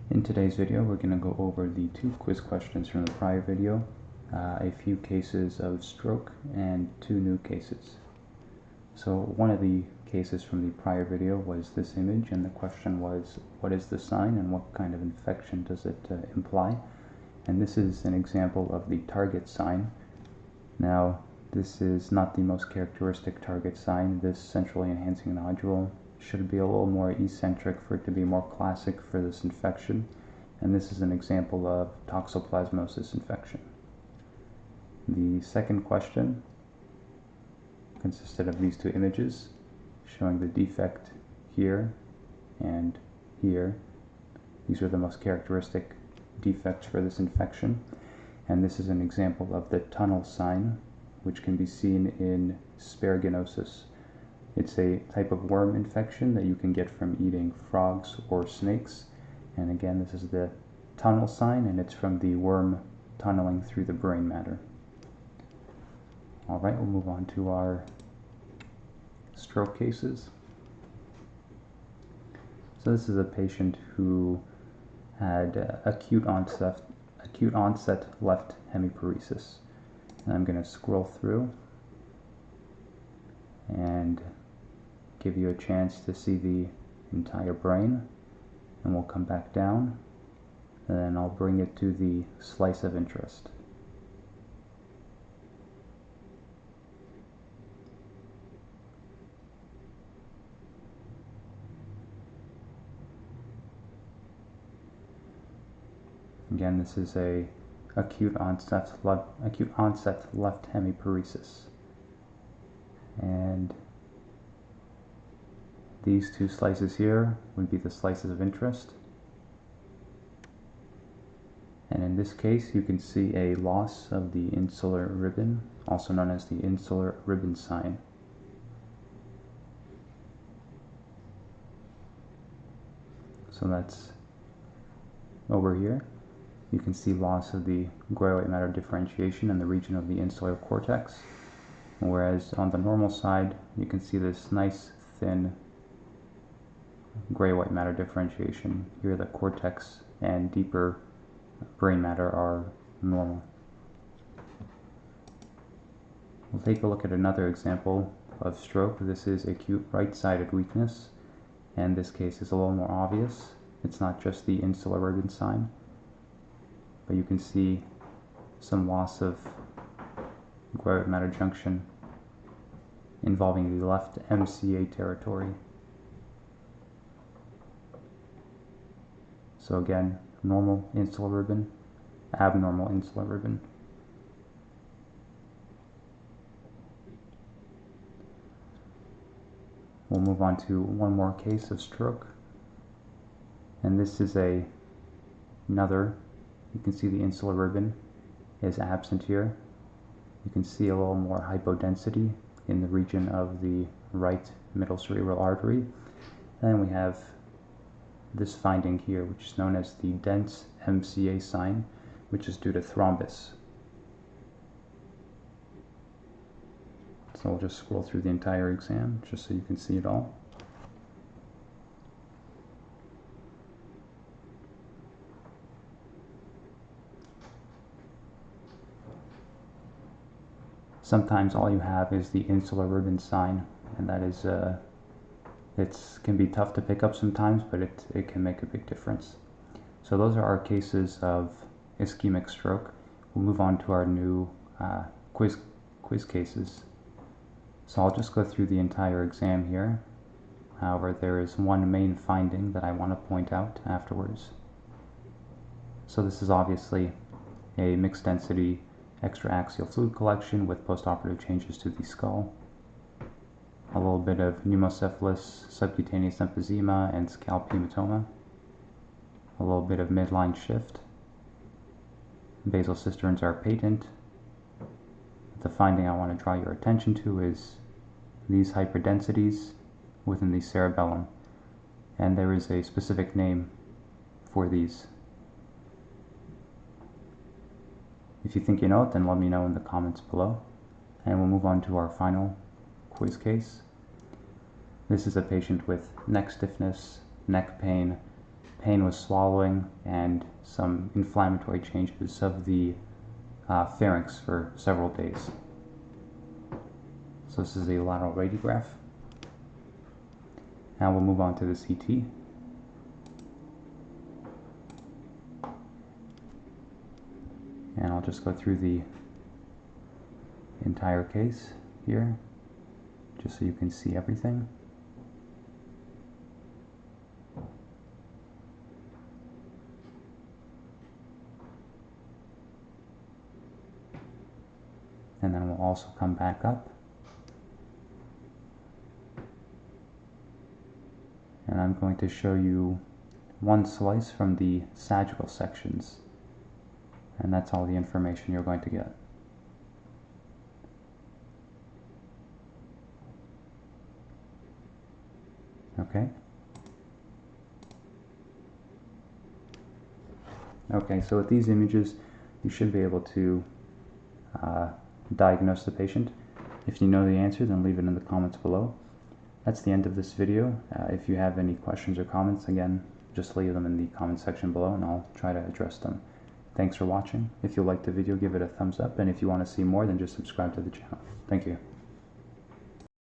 In today's video, we're going to go over the two quiz questions from the prior video, a few cases of stroke, and two new cases. So one of the cases from the prior video was this image, and the question was, what is the sign and what kind of infection does it imply? And this is an example of the target sign. Now, this is not the most characteristic target sign. This centrally enhancing nodule should be a little more eccentric for it to be more classic for this infection, and this is an example of toxoplasmosis infection. The second question consisted of these two images showing the defect here and here. These are the most characteristic defects for this infection, and this is an example of the tunnel sign, which can be seen in aspergillosis. It's a type of worm infection that you can get from eating frogs or snakes. And again, this is the tunnel sign, and it's from the worm tunneling through the brain matter. All right, we'll move on to our stroke cases. So this is a patient who had acute onset left hemiparesis. And I'm going to scroll through and give you a chance to see the entire brain, and we'll come back down, and then I'll bring it to the slice of interest. Again, this is a acute onset left hemiparesis, and these two slices here would be the slices of interest. And in this case, you can see a loss of the insular ribbon, also known as the insular ribbon sign. So that's over here. You can see loss of the gray-white matter differentiation in the region of the insular cortex, whereas on the normal side, you can see this nice thin gray-white matter differentiation. Here the cortex and deeper brain matter are normal. We'll take a look at another example of stroke. This is acute right-sided weakness, and this case is a little more obvious. It's not just the insular ribbon sign, but you can see some loss of gray-white matter junction involving the left MCA territory. So again, normal insular ribbon, abnormal insular ribbon. We'll move on to one more case of stroke, and this is another. You can see the insular ribbon is absent here. You can see a little more hypodensity in the region of the right middle cerebral artery. And then we have this finding here, which is known as the dense MCA sign, which is due to thrombus. So I'll just scroll through the entire exam just so you can see it all. Sometimes all you have is the insular ribbon sign, and that is it can be tough to pick up sometimes, but it can make a big difference. So those are our cases of ischemic stroke. We'll move on to our new quiz cases. So I'll just go through the entire exam here. However, there is one main finding that I want to point out afterwards. So this is obviously a mixed density extraaxial fluid collection with postoperative changes to the skull. A little bit of pneumocephalus, subcutaneous emphysema, and scalp hematoma. A little bit of midline shift. Basal cisterns are patent. The finding I want to draw your attention to is these hyperdensities within the cerebellum, and there is a specific name for these. If you think you know it, then let me know in the comments below, and we'll move on to our final quiz case. This is a patient with neck stiffness, neck pain, pain with swallowing and some inflammatory changes of the pharynx for several days. So this is a lateral radiograph. Now we'll move on to the CT. And I'll just go through the entire case here, just so you can see everything. And then we'll also come back up. And I'm going to show you one slice from the sagittal sections. And that's all the information you're going to get. Okay? Okay, so with these images, you should be able to diagnose the patient. If you know the answer, then leave it in the comments below. That's the end of this video. If you have any questions or comments, again, just leave them in the comment section below and I'll try to address them. Thanks for watching. If you liked the video, give it a thumbs up, and if you want to see more, then just subscribe to the channel. Thank you.